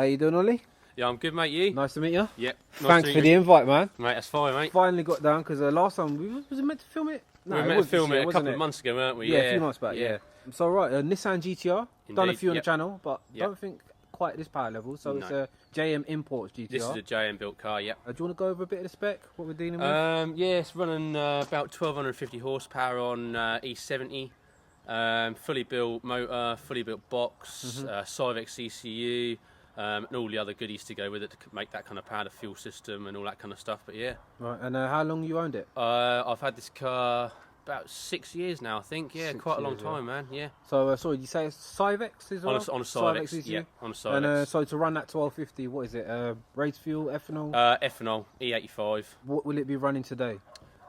How you doing, Ollie? Yeah, I'm good, mate. You? Nice to meet you. Yep. Thanks for the invite, man. Mate, that's fine, mate. Finally got down because last time was it meant to film it? No, we were meant to film it a couple of months ago, weren't we? Yeah, a few months back. Yeah. So right, Nissan Gtr. Indeed. Done a few on the channel, but don't think quite this power level. So it's a JM Imports GTR. This is a JM built car. Yep. Do you want to go over a bit of the spec? What we're dealing with? Yeah, it's running about 1250 horsepower on E70. Fully built motor, fully built box, Cyvex ECU. And all the other goodies to go with it to make that kind of power fuel system and all that kind of stuff. But yeah. Right. And how long you owned it? I've had this car about 6 years now, I think. Yeah, quite a long time, man. Yeah. So sorry, you say it's Cyvex as well? On a Cyvex, yeah. On a Cyvex. And so to run that 1250, what is it? Race fuel, ethanol? Ethanol, E85. What will it be running today?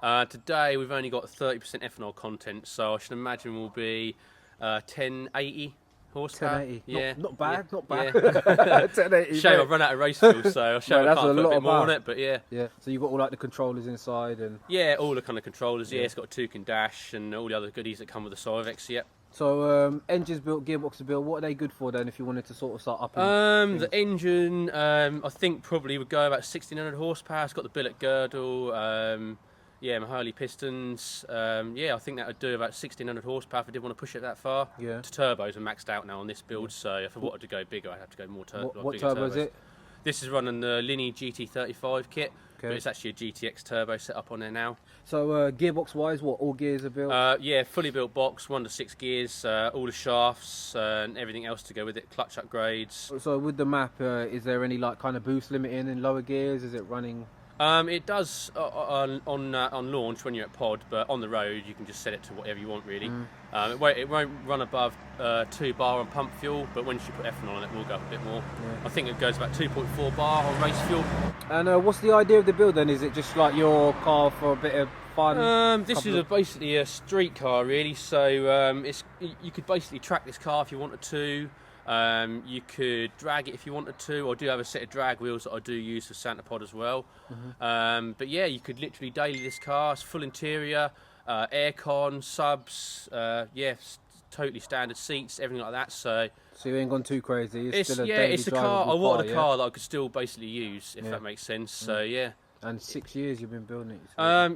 Today we've only got 30% ethanol content, so I should imagine we'll be 1080 horsepower. 1080. Yeah. Not bad, yeah. not bad. Yeah. 1080. Shame I've run out of race fuel, so I can't put a bit more on it, but yeah. Yeah. So you've got all like the controllers inside and. Yeah, all the kind of controllers. Yeah, it's got a Toucan dash and all the other goodies that come with the Cyvex. Yep. So engines built, gearboxes built. What are they good for then? If you wanted to sort of start up. The engine, I think probably would go about 1600 horsepower. It's got the billet girdle. Yeah, Mahaley pistons. Yeah, I think that would do about 1600 horsepower if I did want to push it that far. Yeah. The turbos are maxed out now on this build, so if I wanted to go bigger, I'd have to go more What turbo is it? This is running the Lineage GT35 kit, but it's actually a GTX turbo set up on there now. So gearbox wise, what all gears are built? Yeah, fully built box, 1 to 6 gears, all the shafts and everything else to go with it, clutch upgrades. So with the map, is there any like kind of boost limiting in lower gears? Is it running? It does on launch when you're at pod, but on the road you can just set it to whatever you want really. It won't run above 2 bar on pump fuel, but once you put ethanol on it, will go up a bit more. Yeah. I think it goes about 2.4 bar on race fuel. And what's the idea of the build then? Is it just like your car for a bit of fun? This is basically a street car really, so you could basically track this car if you wanted to. You could drag it if you wanted to. I do have a set of drag wheels that I do use for Santa Pod as well. But yeah, you could literally daily this car. It's full interior, aircon, subs, yeah, totally standard seats, everything like that. So you ain't gone too crazy. It's still a it's a car. I wanted a car that I could still basically use, if that makes sense. So yeah. And 6 years you've been building it?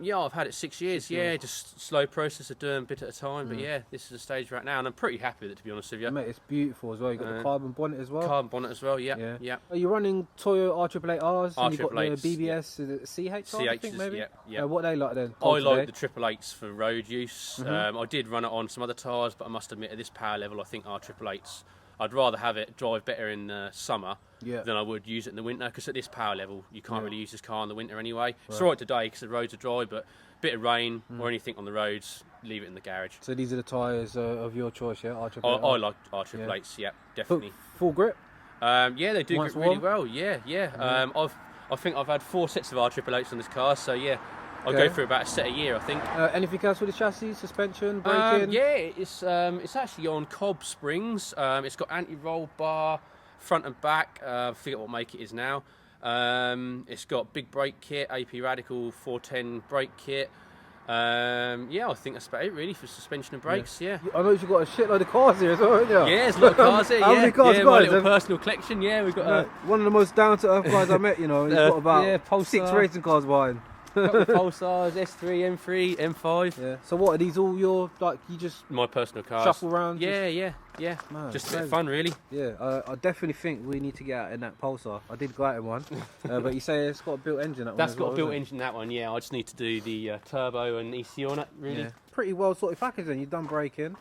Yeah, I've had it 6 years, just slow process of doing a bit at a time, but yeah, this is the stage right now, and I'm pretty happy with it, to be honest with you. Mate, it's beautiful as well, you've got the carbon bonnet as well? Carbon bonnet as well, yeah. Are you running Toyo R888Rs, and you've got the BBS, CHs, I think maybe? Yeah. What are they like then? I like the 888s for road use. I did run it on some other tyres, but I must admit at this power level, I think R888s, I'd rather have it drive better in the summer than I would use it in the winter, because at this power level you can't really use this car in the winter anyway. It's alright today because the roads are dry, but a bit of rain or anything on the roads, leave it in the garage. So these are the tyres of your choice, yeah? I like R888s, yeah, definitely. Full grip? Yeah, they do grip really well, yeah. I think I've had 4 sets of R888s on this car, so yeah. I'll go through about a set a year, I think. Anything else with the chassis, suspension, braking? Yeah, it's actually on cob springs. It's got anti-roll bar, front and back. I forget what make it is now. It's got big brake kit, AP Radical 410 brake kit. Yeah, I think that's about it really for suspension and brakes. Yeah. I know you've got a shitload of cars here as well, haven't you? Yeah, there's a lot of cars here. How many cars, my little personal collection. Yeah, we've got one of the most down to earth guys I met. You know, he's got about 6 racing cars behind. Pulsars, S3, M3, M5. Yeah. So what are these all your, like, you just my personal cars? Shuffle around? Yeah. Man, just a bit of fun, really. Yeah, I definitely think we need to get out in that Pulsar. I did go out in one, but you say it's got a built engine. That's got a built engine, that one. Yeah, I just need to do the turbo and ECU on it. Really. Yeah. Pretty well sorted package then. You've done braking.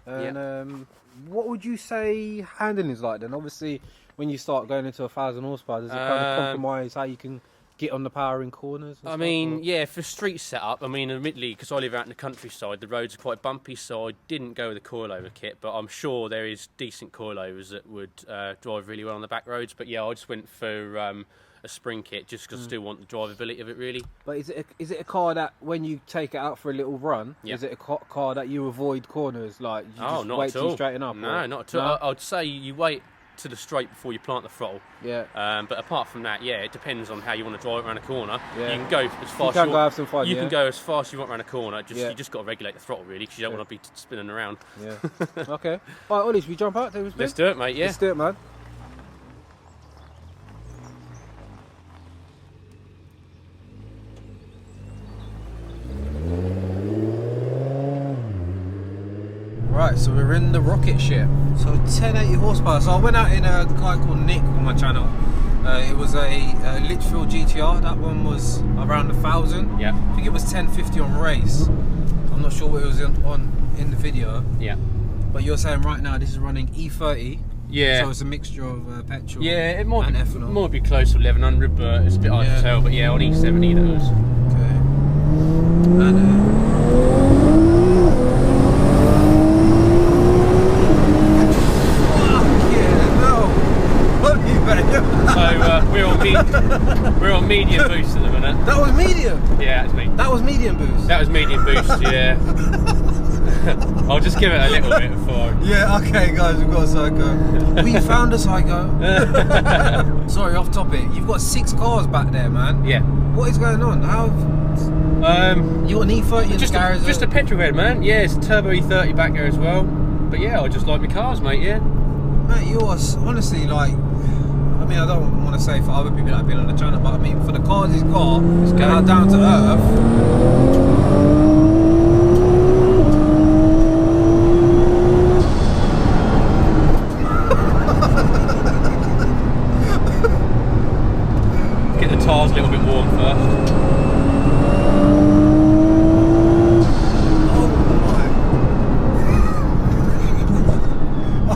And what would you say handling is like then? Obviously, when you start going into 1,000 horsepower, does it kind of compromise how you can get on the power in corners? I mean, yeah, for street setup, I mean, admittedly, because I live out in the countryside, the roads are quite bumpy, so I didn't go with a coilover kit, but I'm sure there is decent coilovers that would drive really well on the back roads. But yeah, I just went for a spring kit just because I still want the drivability of it, really. But is it a car that when you take it out for a little run, is it a car that you avoid corners, like you just wait till you straighten up? No, not at all. I'd say you wait to the straight before you plant the throttle. Yeah. But apart from that, yeah, it depends on how you want to drive around a corner. Yeah. You can go as fast. You can go have some fun. You can go as fast as you want around a corner. You just got to regulate the throttle really, because you don't want to be spinning around. Yeah. Okay. All right, Ollie, should we jump out? Let's do it, mate. Yeah. Let's do it, man. Right, so we're in the rocket ship. So 1080 horsepower. So I went out in a guy called Nick on my channel. It was a Litchfield GTR. That one was around 1,000. Yeah. I think it was 1050 on race. I'm not sure what it was in the video. Yeah. But you're saying right now this is running E30. Yeah. So it's a mixture of petrol. Yeah, it might and be, ethanol. might be close to 1100, but it's a bit hard to tell. But yeah, on E70 that was. Okay. And so we're on medium boost at the minute. That was medium. Yeah, that's me. That was medium boost. That was medium boost. Yeah. I'll just give it a little bit before. Yeah. Okay, guys, we've got a psycho. We found a psycho. Sorry, off topic. You've got 6 cars back there, man. Yeah. What is going on? How? You got an E30 in the garage? Just a petrol head, man. Yeah, it's a turbo E30 back there as well. But yeah, I just like my cars, mate. Yeah. Mate, you're honestly like. I mean, I don't want to say for other people that have been on the channel, but I mean, for the cars he's got, it's going down to earth. Get the tyres a little bit warm first.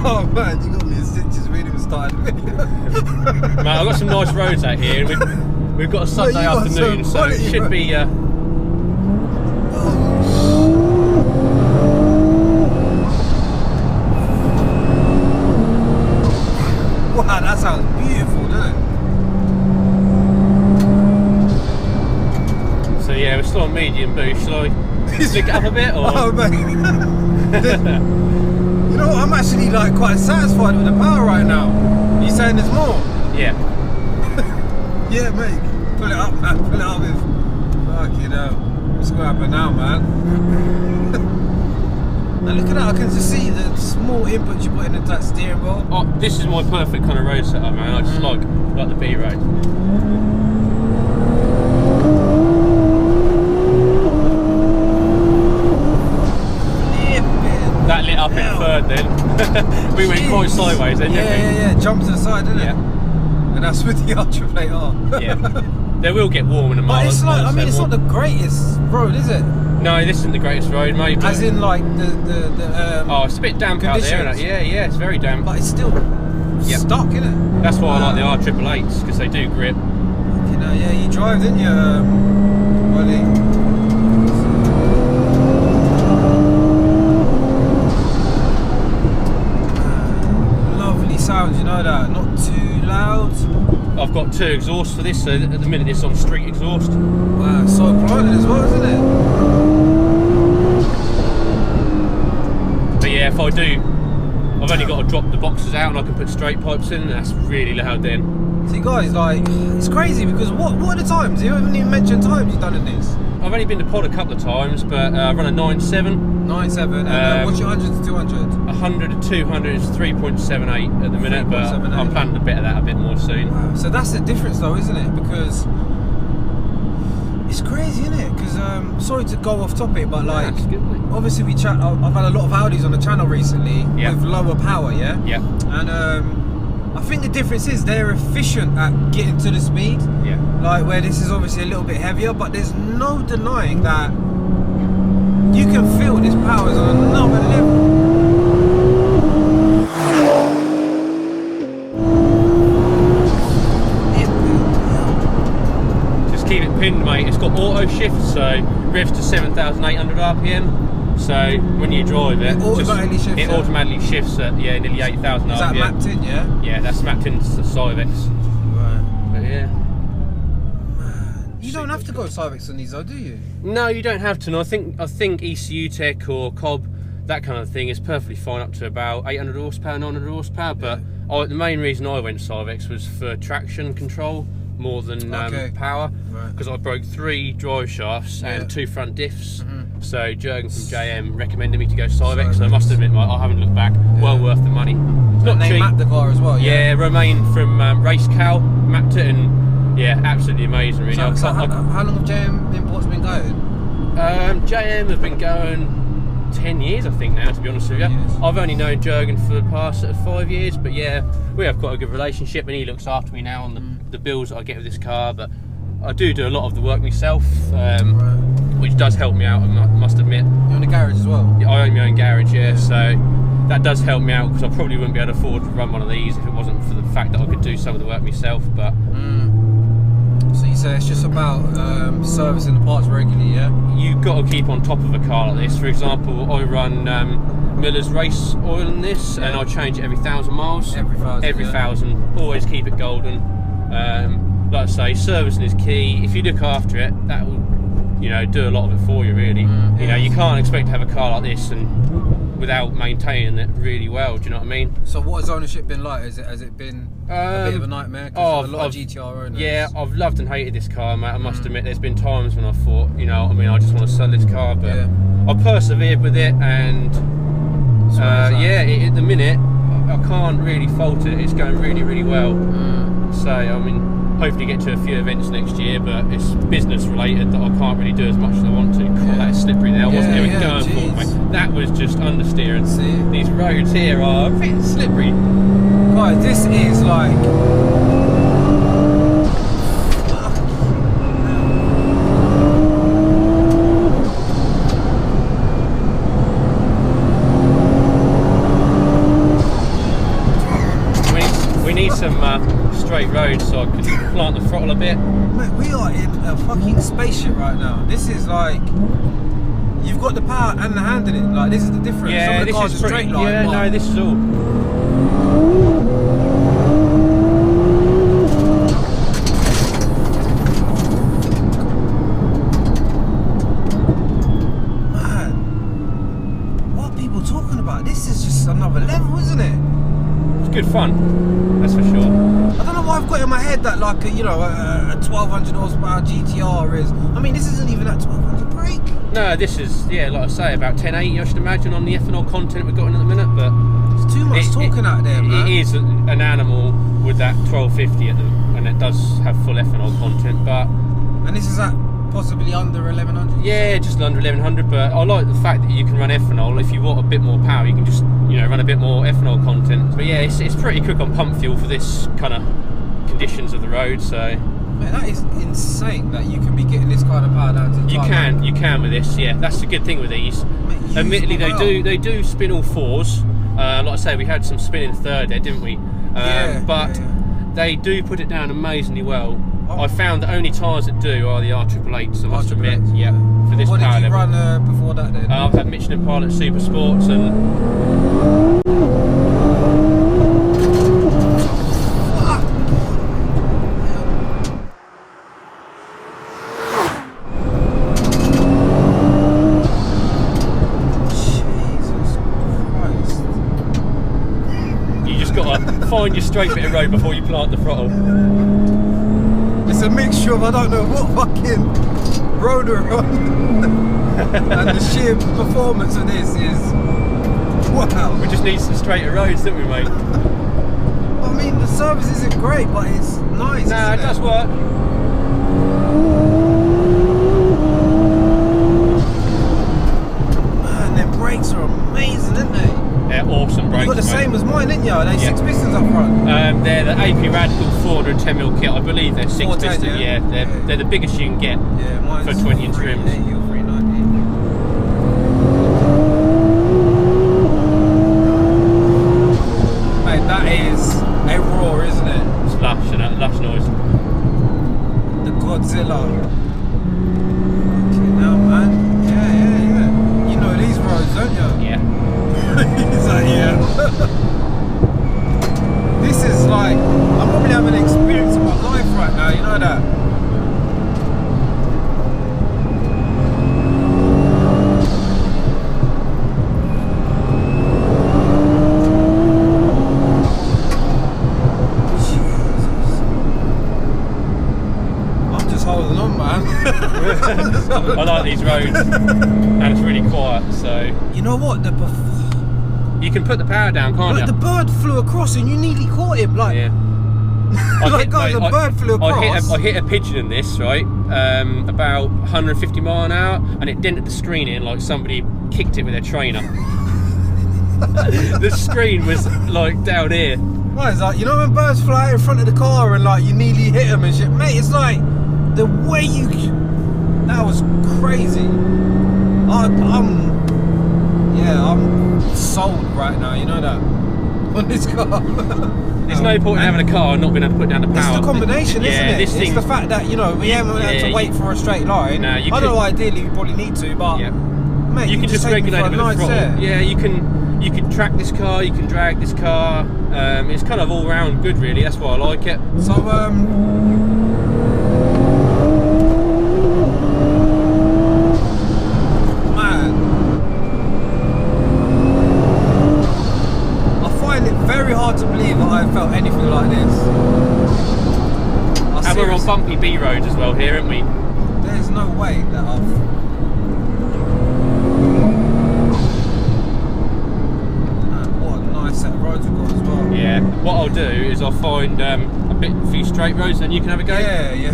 Oh man, you got me in stitches. We didn't even start the video. Mate, I've got some nice roads out here, and we've got a Sunday afternoon, so it should be. Wow, that sounds beautiful, doesn't it? So yeah, we're still on medium boost. Shall I stick it up a bit, or? Oh mate. You know what, I'm actually like quite satisfied with the power right now. You saying there's more? Yeah. Yeah, mate. Pull it up, man. Pull it up with. Fucking hell. What's going to happen now, man? Now look at that. I can just see the small inputs you put into that steering wheel. Oh, this is my perfect kind of road setup, man. I just like the B road. That lit up in third then. We went quite sideways then, didn't we? Yeah. Jump to the side, didn't it? Yeah. And that's with the Ultra Plate R. Yeah. They will get warm in a mile. But it's like, I mean, it's not the greatest road, is it? No, this isn't the greatest road, mate. As in, like, oh, it's a bit damp out there, isn't it? Yeah, it's very damp. But it's still stuck, isn't it? That's why I like the R888s, because they do grip. You know, yeah, you drive, didn't you, Ollie? Sounds, you know that, not too loud. I've got 2 exhausts for this, so at the minute it's on street exhaust. Wow, so private as well, isn't it? But yeah, if I do, I've only got to drop the boxes out and I can put straight pipes in, and that's really loud then. See guys, like, it's crazy because what are the times? You haven't even mentioned times you've done in this. I've only been to pod a couple of times, but I run a 9.7. 9.7, and what's your 100 to 200? 100 to 200 is 3.78 at the minute, but I'm planning a bit of that a bit more soon. Wow. So that's the difference though, isn't it? Because it's crazy, isn't it? Because, sorry to go off topic, but like, obviously we chat, I've had a lot of Audis on the channel recently with lower power, yeah? Yeah. And I think the difference is they're efficient at getting to the speed. Yeah. Like where this is obviously a little bit heavier, but there's no denying that you can feel this power is on another level. Just keep it pinned, mate. It's got auto shift, so revs to 7,800 RPM. So when you drive it, it automatically shifts at nearly 8,000 RPM. Is that mapped in, yeah? Yeah, that's mapped into the Cyvex. Right. But yeah. You don't have to go Cyvex on these though, do you? No, you don't have to. No, I think ECU Tech or Cobb, that kind of thing, is perfectly fine up to about 800 horsepower, 900 horsepower. But the main reason I went Cyvex was for traction control more than power, because I broke 3 drive shafts and 2 front diffs. So Jurgen from JM recommended me to go Cyvex, and I must admit, I haven't looked back. Well worth the money. It's not cheap. They mapped the car as well. Yeah, Romain from Race Cal mapped it, and yeah, absolutely amazing. Really. So how long have JM imports been going? JM have been going 10 years, I think now, to be honest with you. I've only known Jurgen for the past 5 years, but yeah, we have quite a good relationship, and he looks after me now on the bills that I get with this car. But I do a lot of the work myself, which does help me out, I must admit. You own a garage as well? I own my own garage, yeah, so that does help me out, because I probably wouldn't be able to afford to run one of these if it wasn't for the fact that I could do some of the work myself. But so you say it's just about servicing the parts regularly, yeah? You've got to keep on top of a car like this. For example, I run Miller's race oil in this, and I change it every 1,000 miles. Every 1,000. Always keep it golden. Like I say, servicing is key. If you look after it, that will, you know, do a lot of it for you, really. You know, you can't expect to have a car like this and without maintaining it really well. Do you know what I mean? So what has ownership been like? Has it been a bit of a nightmare? Because a lot of GTR owners. Yeah, I've loved and hated this car, mate. I must admit, there's been times when I thought, you know, I mean, I just want to sell this car, but I persevered with it, and at the minute I can't really fault it. It's going really, really well. So I mean, hopefully get to a few events next year, but it's business related that I can't really do as much as I want to. God, that is slippery there. I wasn't even going for it, mate. That was just understeering. See? These roads here are a bit slippery. Guys, this is like... We need some straight roads so I can plant the throttle a bit. Mate, we are in a fucking spaceship right now. This is like... You've got the power and the handling. Like, this is the difference. Yeah, some of the cars this is are straight line. Yeah, no, this is all. Man, what are people talking about? This is just another level, isn't it? It's good fun, that's for sure. I don't know why I've got in my head that like a 1200 horsepower GTR is. I mean, this isn't even that 1200 brake. No, this is, yeah, like I say, about 1080, I should imagine, on the ethanol content we've got in at the minute, but... It's too much talking out there, man. It is an animal with that 1250 at them, and it does have full ethanol content, but... And this is at possibly under 1100? Yeah, just under 1100, but I like the fact that you can run ethanol. If you want a bit more power, you can just, you know, run a bit more ethanol content. But yeah, it's pretty quick on pump fuel for this kind of conditions of the road, so... Man, that is insane that you can be getting this kind of power down to the You can with this, yeah. That's the good thing with these. Mate, admittedly, they do spin all fours. Like I say, we had some spinning third there, didn't we? But they do put it down amazingly well. I found the only tyres that do are the R888s, I must admit. Yeah, for this power level. What did you run before that then? I've had Michelin Pilot Super Sports and... Find your straight bit of road before you plant the throttle. It's a mixture of I don't know what fucking road we're on. And the sheer performance of this is wow. We just need some straighter roads, don't we, mate? I mean, the service isn't great, but it's nice. Nah, it does work. Man, their brakes are amazing, aren't they? They're awesome brakes. You've got the same as mine, didn't you? They're 6 pistons up front. They're the AP Radical 410mm kit. I believe they're 6 pistons. Yeah, they're the biggest you can get for 20 inch rims. 380 or 390. Mate, that is a roar, isn't it? It's lush, and that lush noise. The Godzilla. Okay, now, man. Yeah. You know these roads, don't you? Yeah. He's like, yeah. This is like, I'm probably having an experience of my life right now, you know that? Jesus. I'm just holding on, man. I like these roads, and it's really quiet, so... You know what? You can put the power down, can't you? The bird flew across and you nearly caught him, like... Yeah. Like, guys, a bird flew across. I hit a pigeon in this, right? About 150 mile an hour, and it dented the screen in like somebody kicked it with their trainer. The screen was like down here. Well, it's like, you know when birds fly in front of the car and like you nearly hit them and shit, mate. It's like the way you. That was crazy. I'm sold right now. You know that on this car. There's no point in having a car and not being able to put down the power. It's the combination, isn't it? This it's the fact that, you know, we haven't had to wait for a straight line. No, I know ideally we probably need to, but mate, you can just regulate it with the throttle. Yeah, you can track this car, you can drag this car. It's kind of all round good, really. That's why I like it. So very hard to believe that I've felt anything like this. And we're on bumpy B roads as well here, aren't we? There's no way that I've... what a nice set of roads we've got as well. Yeah, what I'll do is I'll find a few straight roads and you can have a go. Yeah.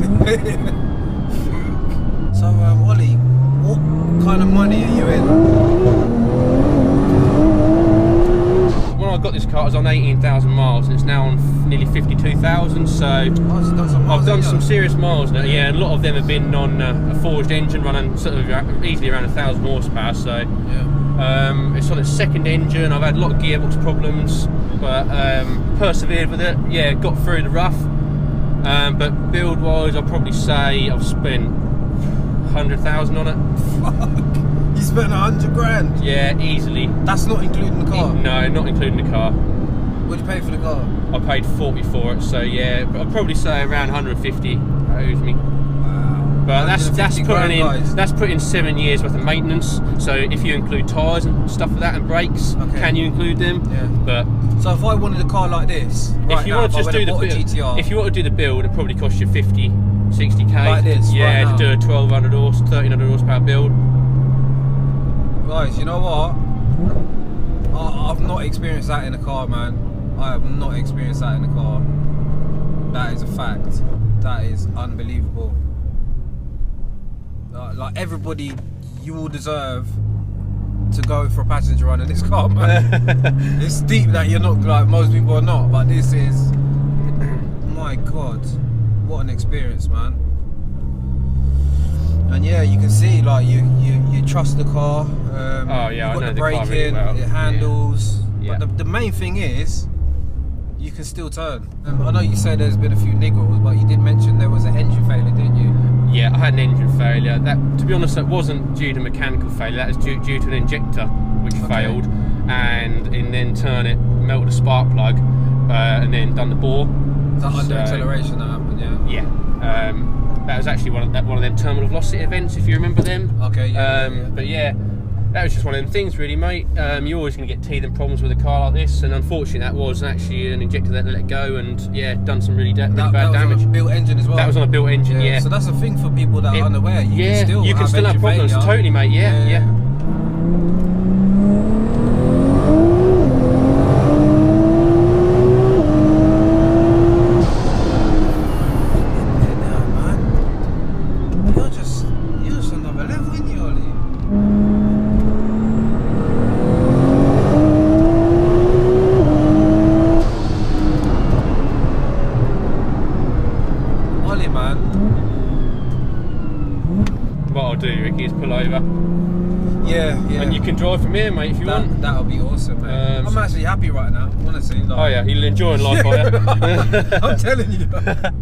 So, Ollie, what kind of money are you in? When I got this car, I was on 18,000 miles, and it's now on nearly 52,000. So I've done some serious miles now. Yeah, and a lot of them have been on a forged engine running sort of easily around 1,000 horsepower. So it's on its second engine. I've had a lot of gearbox problems, but persevered with it. Yeah, got through the rough. But build-wise, I'll probably say I've spent 100,000 on it. Fuck. You spent 100 grand? Yeah, easily. That's not including the car? No, not including the car. What did you pay for the car? I paid 40 for it, so yeah, but I'd probably say around 150 that owes me. Wow. But that's putting 7 years worth of maintenance. So if you include tyres and stuff like that and brakes, can you include them? Yeah. But so if I wanted a car like this, if you want to just do the build, if you want to do the build, it probably costs you 50, 60k. Like this, yeah, right to do a 1200 horse, 1300 horsepower build. Guys, you know what? I've not experienced that in a car, man. I have not experienced that in a car. That is a fact. That is unbelievable. Like everybody, you will deserve to go for a passenger run in this car, man. It's deep that you're not, like most people are not, but this is, my God, what an experience, man. And yeah, you can see like you trust the car. Oh yeah, you've got I know the braking, really well. It handles. Yeah. But the main thing is, you can still turn. I know you said there's been a few niggles, but you did mention there was an engine failure, didn't you? Yeah, I had an engine failure. That, to be honest, that wasn't due to mechanical failure. That was due to an injector which failed, and in then turn it melted a spark plug, and then done the bore. Is that under acceleration that happened? Yeah. Yeah. That was actually one of them terminal velocity events, if you remember them. Okay. Yeah. But yeah, that was just one of them things, really, mate. You're always going to get teething problems with a car like this, and unfortunately, that was actually an injector that let go, and yeah, done some really bad damage. That was on a built engine as well. That was on a built engine, yeah. So that's the thing for people that are unaware. You can still have problems, failure. totally, mate. Yeah. What I'll do, Ricky, is pull over. Yeah. And you can drive from here, mate, if you want. That'll be awesome, mate. I'm actually happy right now, honestly. Like... Oh yeah, you're enjoying life, are you? I'm telling you.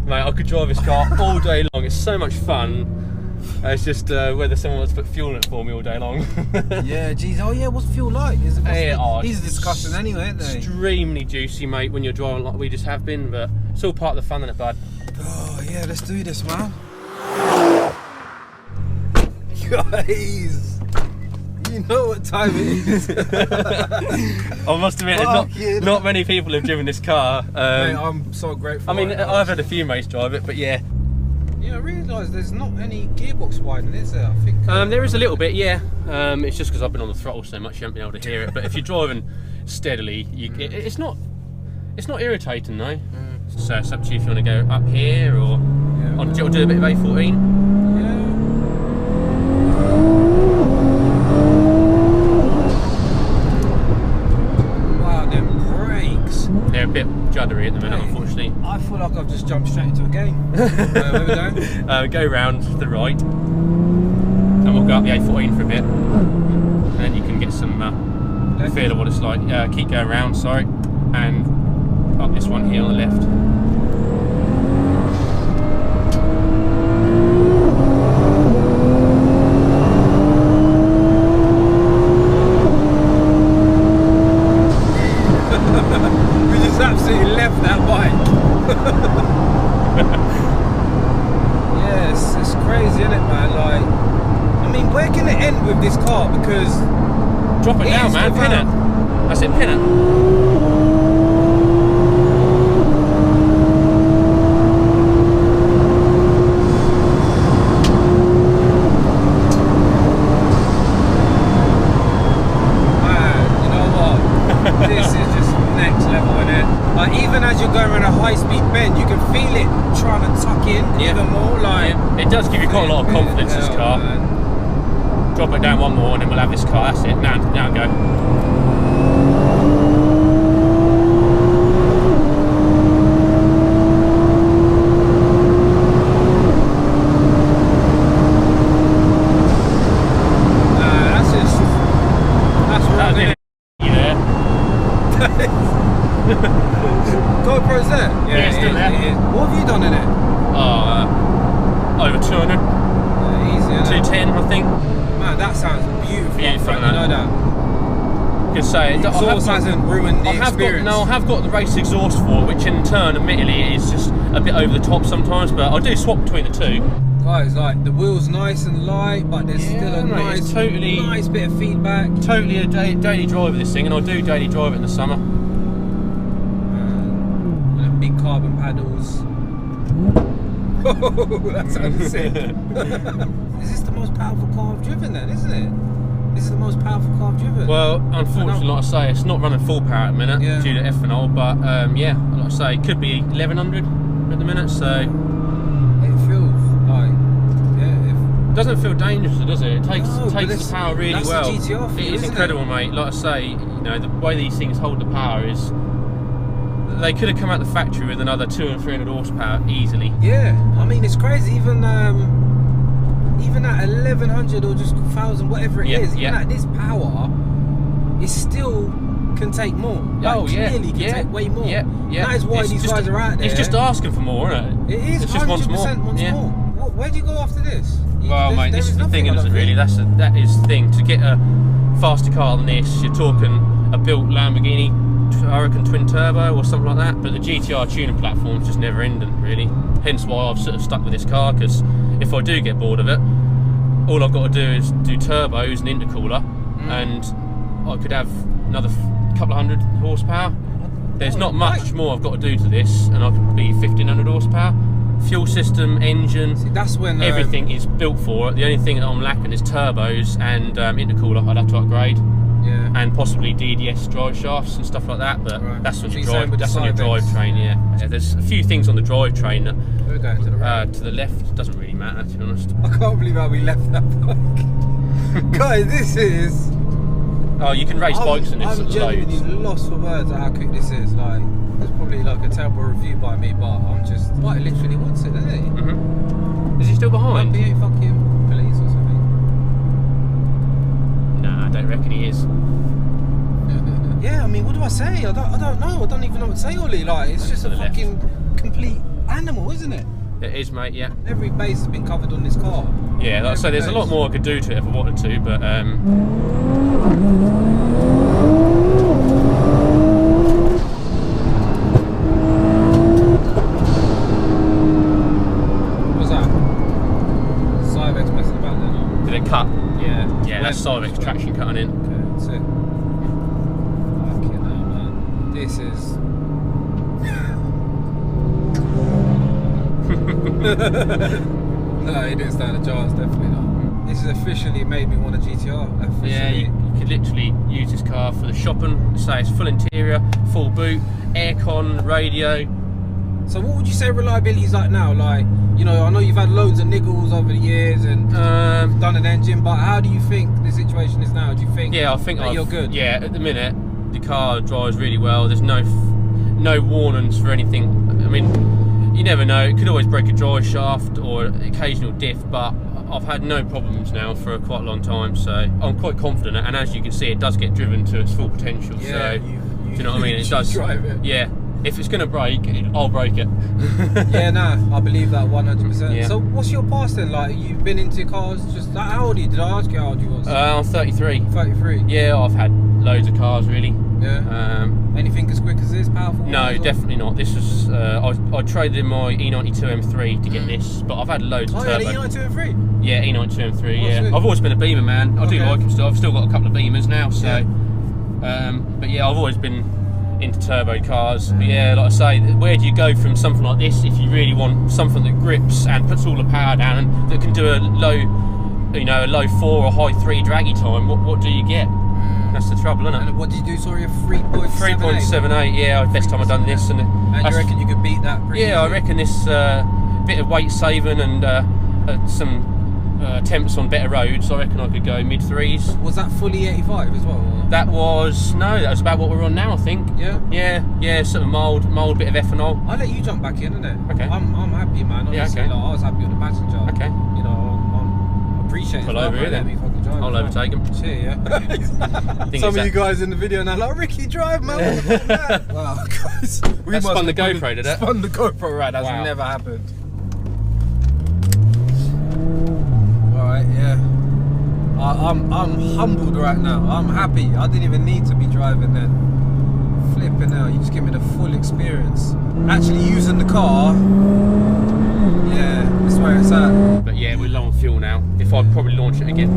Mate, I could drive this car all day long. It's so much fun. It's just whether someone wants to put fuel in it for me all day long. Yeah, geez. Oh yeah, what's fuel like? These are it's disgusting anyway, aren't they? Extremely juicy, mate, when you're driving like we just have been, but it's all part of the fun, isn't it, bud? Oh yeah, let's do this, man. Guys, you know what time it is. I must admit, not many people have driven this car. Mate, I'm so grateful. I mean, I've had a few mates drive it, but yeah. Yeah, I realise there's not any gearbox widening, is there? I think. There is a little bit, yeah. It's just because I've been on the throttle so much, you haven't been able to hear it. But if you're driving steadily, it's not irritating though. So it's up to you if you want to go up here or do a bit of A14. They're a bit juddery at the minute, unfortunately. I feel like I've just jumped straight into a game. Where we going? Go round to the right, and we'll go up the A14 for a bit, and then you can get some feel of what it's like. Keep going round, sorry, and up this one here on the left. Absolutely left that bike. Yes, it's crazy, isn't it, man? Like, I mean, where can it end with this car? Because drop it down, man. Pin it. That's it. Pin it. Man, you know what? This is just next level, isn't it? Like, even as you're going around a high-speed bend, you can feel it trying to tuck in even more. Like, it does give you quite a lot of confidence, this car. Man. Drop it down one more, and then we'll have this car. That's it. Now go. GoPro's there? Yeah, it's still there. What have you done in it? Over 200. Easy, 210, I think. Man, that sounds beautiful. Beautiful, you know that? Could say the exhaust hasn't ruined the experience. I have got the race exhaust for it, which in turn, admittedly, is just a bit over the top sometimes. But I do swap between the two. Guys, like, the wheel's nice and light, but there's still a nice bit of feedback. Totally a daily drive of this thing, and I do daily drive it in the summer. Big carbon paddles. Oh, that sounds sick. Is this the most powerful car I've driven then, isn't it? This is the most powerful car I've driven. Well, unfortunately, like I say, it's not running full power at the minute due to ethanol, but yeah, like I say, it could be 1100 at the minute, so... It feels like... It doesn't feel dangerous, does it? It takes the power really well. That's the GTR for you, it is incredible, mate. Like I say, you know, the way these things hold the power is... They could have come out the factory with another 200 and 300 horsepower easily. Yeah, I mean, it's crazy. Even at 1100 or just 1000, whatever it is, even at this power, it still can take more. Like, clearly can take way more. That is why these guys are out there. It's just asking for more, isn't it? It is. It's just wants more. Where do you go after this? Well, mate, this is the thing, isn't it? Really, that is the thing. To get a faster car than this, you're talking a built Lamborghini, I reckon twin turbo or something like that, but the GTR tuning platform's just never ending, really. Hence why I've sort of stuck with this car, because if I do get bored of it, all I've got to do is do turbos and intercooler, and I could have another couple of hundred horsepower. There's not much more I've got to do to this, and I could be 1500 horsepower. Fuel system, engine, that's when everything is built for it. The only thing that I'm lacking is turbos and intercooler. I'd have to upgrade. And possibly DDS drive shafts and stuff like that, but that's on your drivetrain. There's a few things on the drivetrain that we're going to the left. Doesn't really matter, to be honest. I can't believe how we left that bike. Guys, this is... Oh, you can race bikes in this. I'm genuinely lost for words at how quick this is. Like, it's probably like a terrible review by me, but I'm just... Well, it literally wants it, doesn't it? Is he still behind? Might be fucking police or something. Nah, I don't reckon he is. Yeah, I mean, what do I say? I don't know. I don't even know what to say, Ollie. Like, it's just a fucking complete animal, isn't it? It is, mate, yeah. Every base has been covered on this car. Yeah, like I say, there's a lot more I could do to it if I wanted to, but... What's that? Cyvex messing about then? Did it cut? Yeah. Yeah, that's Cyvex traction cutting in. Okay, that's it. Fucking hell, man. This is... No, he didn't stand a chance, definitely not. This has officially made me want a GTR. Yeah, you could literally use this car for the shopping. Say it's full interior, full boot, aircon, radio. So what would you say reliability is like now? Like, you know, I know you've had loads of niggles over the years and you've done an engine, but how do you think the situation is now? Do you think? Yeah, I think that you're good. Yeah, at the minute the car drives really well. There's no warnings for anything. I mean, you never know. It could always break a drive shaft or occasional diff, but I've had no problems now for quite a long time. So I'm quite confident. And as you can see, it does get driven to its full potential. Yeah, so do you know what I mean? It does drive it. Yeah. If it's going to break, I'll break it. Yeah, nah, I believe that 100%. Yeah. So what's your past then? Like, you've been into cars just, how old are you? Did I ask you how old you was? I'm 33. 33? Yeah, I've had loads of cars really. Yeah. Anything as quick as this, powerful? No, definitely not. This was, I traded in my E92 M3 to get this, but I've had loads of turbo. Oh yeah, the E92 M3? Yeah, E92 M3, yeah. Sweet. I've always been a Beamer man. I do Okay. like them still. I've still got a couple of Beamers now, so. Yeah. But yeah, I've always been into turbo cars. But yeah, like I say, where do you go from something like this if you really want something that grips and puts all the power down and that can do a low, you know, a low 4 or high 3 draggy time? What do you get? That's the trouble, isn't it? And what did you do, sorry, a 3.78? 3.78, yeah, best time I've done this. And you reckon you could beat that pretty Yeah, I easily? reckon this bit of weight saving and some attempts on better roads, I reckon I could go mid 3s. Was that fully 85 as well? Or? That was about what we're on now, I think. Yeah? Yeah, sort of mild bit of ethanol. I'll let you jump back in, innit? Okay. I'm happy, man. Honestly, Yeah, okay. like, I was happy with the passenger. Okay. You know, I appreciate it. Pull over here then. I'll overtake him. Cheer, yeah. Some of you guys in the video now like, Ricky, drive, man. What the fuck, man? Wow, guys. We That must spun the have GoPro, did it? Spun the GoPro, right? That's Wow. never happened. Alright, yeah. I'm humbled right now. I'm happy. I didn't even need to be driving then. Flipping out. You just give me the full experience. Actually using the car. Yeah, that's where it's at. But yeah, we're low on fuel now. If I'd probably launch it again.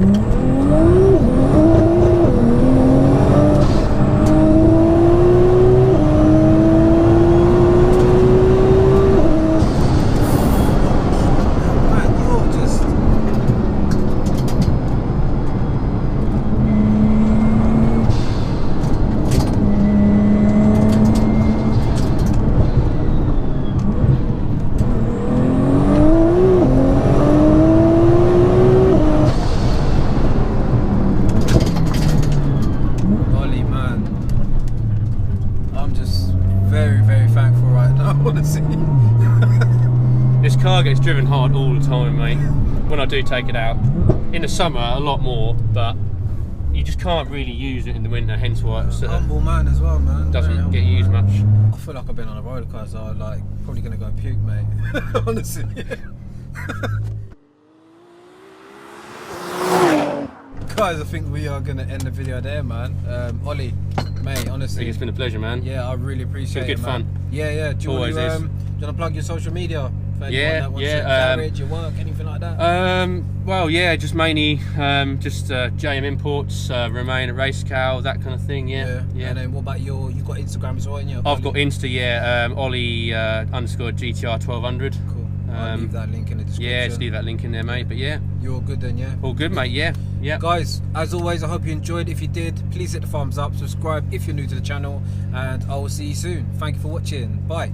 This car gets driven hard all the time, mate. When I do take it out. In the summer, a lot more, but you just can't really use it in the winter, hence why it's humble man as well, man. Doesn't get used much. I feel like I've been on a roller coaster, so I'm like probably gonna go puke, mate. Honestly. Guys, I think we are gonna end the video there, man. Ollie, mate, honestly, It's been a pleasure, man. Yeah, I really appreciate it. Good man. fun. Yeah. Do you Always want is. to plug your social media? For anyone Yeah, that wants yeah, your garage, your work, anything like that? Well, yeah, just mainly just JM Imports, Remain at Race Cow, that kind of thing. Yeah. And then what about you got Instagram as well, ain't you? I've got Insta, yeah. Ollie _ GTR 1200. Cool. I'll leave that link in the description. Yeah, just leave that link in there, mate. But yeah, you're all good then, yeah. all good, mate. Yeah. Guys, as always, I hope you enjoyed. If you did, please hit the thumbs up, subscribe if you're new to the channel, and I will see you soon. Thank you for watching. Bye.